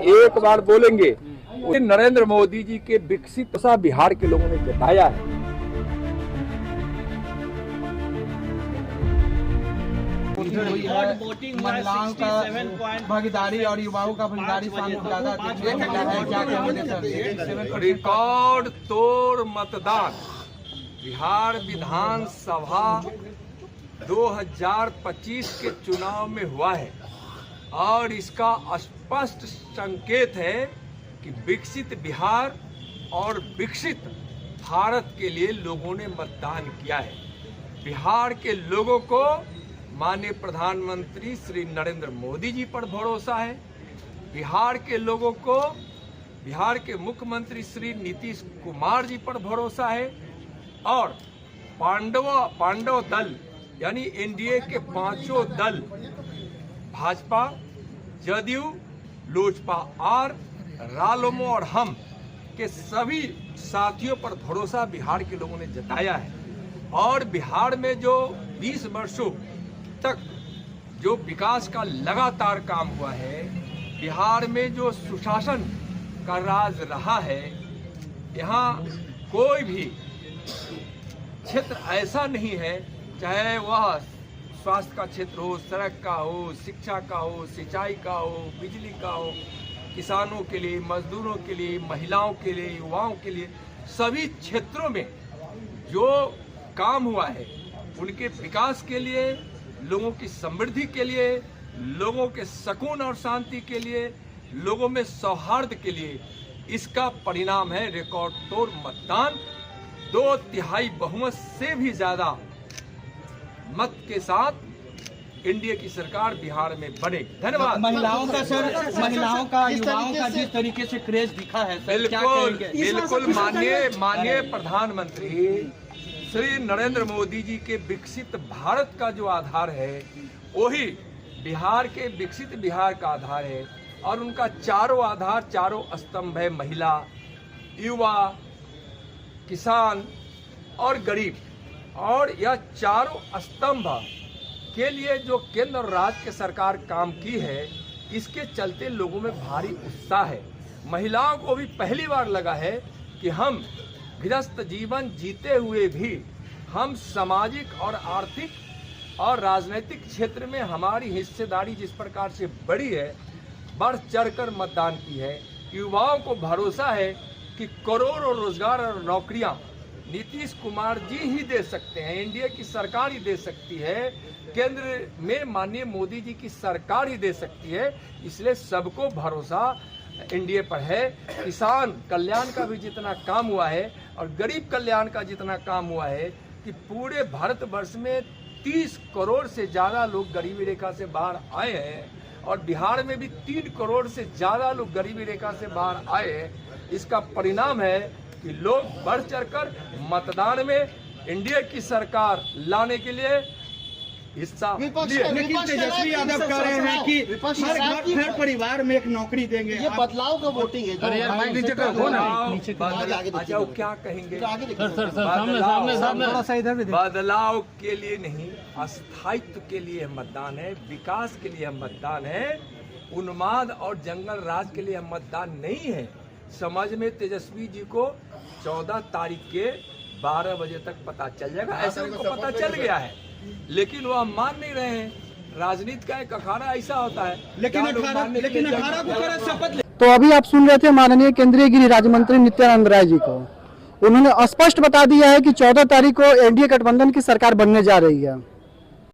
एक बार बोलेंगे। नरेंद्र मोदी जी के विकसित सा बिहार के लोगों ने जताया है। महिलाओं का भागीदारी और युवाओं का भागीदारी ज्यादा देखने को मिला है, क्या कहेंगे सर? रिकॉर्ड तोड़ मतदान बिहार विधानसभा 2025 के चुनाव में हुआ है और इसका स्पष्ट संकेत है कि विकसित बिहार और विकसित भारत के लिए लोगों ने मतदान किया है। बिहार के लोगों को माननीय प्रधानमंत्री श्री नरेंद्र मोदी जी पर भरोसा है। बिहार के लोगों को बिहार के मुख्यमंत्री श्री नीतीश कुमार जी पर भरोसा है और पांडव दल यानी एनडीए के पांचों दल भाजपा, जदयू, लोजपा और रालोमो और हम के सभी साथियों पर भरोसा बिहार के लोगों ने जताया है। और बिहार में जो 20 वर्षों तक जो विकास का लगातार काम हुआ है, बिहार में जो सुशासन का राज रहा है, यहाँ कोई भी क्षेत्र ऐसा नहीं है, चाहे वह स्वास्थ्य का क्षेत्र हो, सड़क का हो, शिक्षा का हो, सिंचाई का हो, बिजली का हो, किसानों के लिए, मजदूरों के लिए, महिलाओं के लिए, युवाओं के लिए, सभी क्षेत्रों में जो काम हुआ है उनके विकास के लिए, लोगों की समृद्धि के लिए, लोगों के सुकून और शांति के लिए, लोगों में सौहार्द के लिए, इसका परिणाम है रिकॉर्ड तोड़ मतदान। 2/3 बहुमत से भी ज्यादा मत के साथ एनडीए की सरकार बिहार में बनेगी। धन्यवाद। महिलाओं का सर, महिलाओं का, युवाओं का जिस तरीके से क्रेज दिखा है सर, बिल्कुल माननीय प्रधानमंत्री श्री नरेंद्र मोदी जी के विकसित भारत का जो आधार है वही बिहार के विकसित बिहार का आधार है और उनका चारों स्तंभ है, महिला, युवा, किसान और गरीब। और यह चारों स्तंभ के लिए जो केंद्र और राज्य की सरकार काम की है, इसके चलते लोगों में भारी उत्साह है। महिलाओं को भी पहली बार लगा है कि हम गृहस्थ जीवन जीते हुए भी हम सामाजिक और आर्थिक और राजनीतिक क्षेत्र में हमारी हिस्सेदारी जिस प्रकार से बढ़ी है, बढ़ चढ़कर मतदान की है। युवाओं को भरोसा है कि करोड़ों रोजगार और नौकरियां नीतीश कुमार जी ही दे सकते हैं, एनडीए की सरकार ही दे सकती है, केंद्र में माननीय मोदी जी की सरकार ही दे सकती है। इसलिए सबको भरोसा एनडीए पर है। किसान कल्याण का भी जितना काम हुआ है और गरीब कल्याण का जितना काम हुआ है कि पूरे भारतवर्ष में 30 करोड़ से ज़्यादा लोग गरीबी रेखा से बाहर आए हैं और बिहार में भी 3 करोड़ से ज़्यादा लोग गरीबी रेखा से बाहर आए हैं। इसका परिणाम है कि लोग बढ़ चढ़कर मतदान में एनडीए की सरकार लाने के लिए हिस्सा लिए। लेकिन तेजस्वी यादव कह रहे हैं कि हर परिवार में एक नौकरी देंगे। ये बदलाव का वोटिंग है। अच्छा क्या कहेंगे? बदलाव के लिए नहीं, स्थायित्व के लिए मतदान है, विकास के लिए मतदान है, उन्माद और जंगल राज के लिए मतदान नहीं है। समझ में तेजस्वी जी को 14 तारीख के 12 बजे तक पता चल जाएगा, ऐसा उनको पता चल गया है, लेकिन वो मान नहीं रहे हैं। राजनीति का एक अखाड़ा ऐसा होता है, लेकिन 18 को करे शपथ। तो अभी आप सुन रहे थे माननीय केंद्रीय गृह राज्य मंत्री नित्यानंद राय जी को। उन्होंने स्पष्ट बता दिया है कि 14 तारीख को एनडीए गठबंधन की सरकार बनने जा रही है।